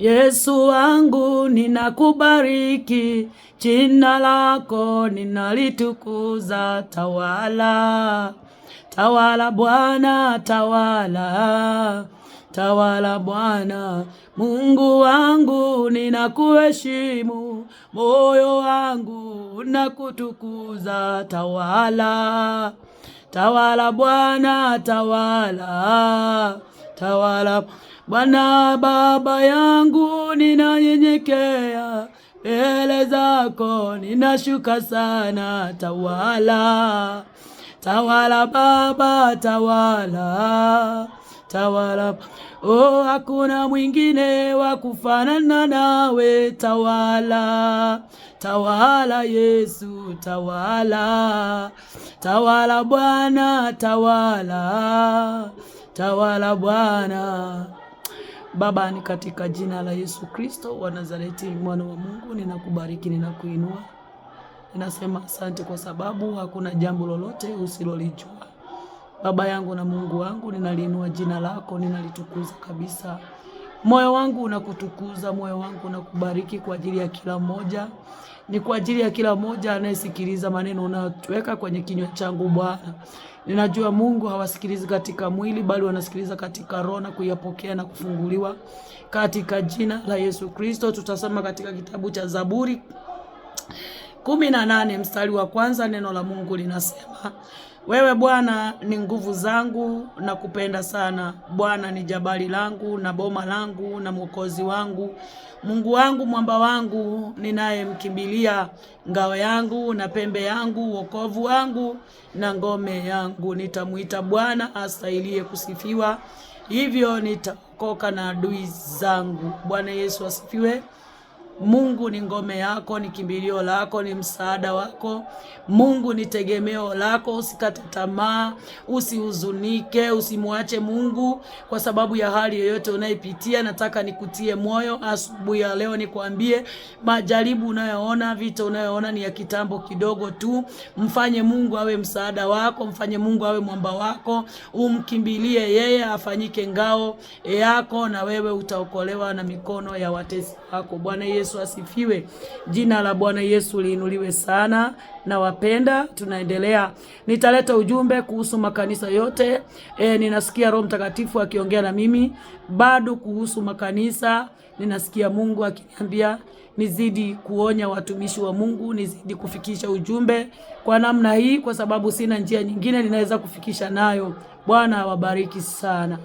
Yesu wangu ninakubariki, jina lako ninalitukuza. Tawala, tawala Bwana, tawala, tawala Bwana. Mungu wangu ninakuheshimu, moyo wangu unakutukuza. Tawala, tawala Bwana, tawala, tawala Bwana. Baba yangu ninanyenyekea mbele zako, ninashuka sana. Tawala, tawala Baba, tawala, tawala. Oh, hakuna mwingine wa kufanana nawe. Tawala, tawala Yesu, tawala, tawala Bwana, tawala, tawala Bwana. Baba, ni katika jina la Yesu Kristo wa Nazareti, mwana wa Mungu, ninakubariki, ninakuinua. Ninasema asante kwa sababu hakuna jambo lolote usilolijua. Baba yangu na Mungu wangu, ninaliinua jina lako, ninalitukuza kabisa. Moyo wangu unakutukuza, moyo wangu unakubariki kwa ajili ya kila mmoja. Ni kwa ajili ya kila mmoja anayesikiliza maneno unayoweka kwenye kinywa changu Bwana. Ninajua Mungu hawasikilizi katika mwili, bali wanasikiliza katika roho na kuyapokea na kufunguliwa. Katika jina la Yesu Kristo tutasoma katika kitabu cha Zaburi 18 mstari wa kwanza. Neno la Mungu linasema, wewe Bwana ni nguvu zangu na kupenda sana. Bwana ni jabali langu na boma langu na mwokozi wangu. Mungu wangu, mwamba wangu, ninayemkimbilia, ngao yangu na pembe yangu, wokovu wangu na ngome yangu. Nitamuita Bwana astahiliye kusifiwa, hivyo nitaokoka na adui zangu. Bwana Yesu asifiwe. Mungu ni ngome yako, ni kimbilio lako, ni msaada wako. Mungu ni tegemeo lako. Usikate tamaa, usihuzunike, usimwache Mungu kwa sababu ya hali yoyote unayopitia. Nataka nikutie moyo asubuhi ya leo, nikwambie majaribu unayoona, vita unayoona ni ya kitambo kidogo tu. Mfanye Mungu awe msaada wako, mfanye Mungu awe mwamba wako, umkimbilie yeye, afanyike ngao yako, na wewe utaokolewa na mikono ya watesi wako. Bwana Yesu asifiwe. Jina la Bwana Yesu liinuliwe sana. Na wapenda, tunaendelea. Nitaleta ujumbe kuhusu makanisa yote. Ninasikia Roho Mtakatifu akiongea na mimi bado kuhusu makanisa. Ninasikia Mungu akiniambia nizidi kuonya watumishi wa Mungu, nizidi kufikisha ujumbe kwa namna hii, kwa sababu sina njia nyingine ninaweza kufikisha nayo. Bwana awabariki sana.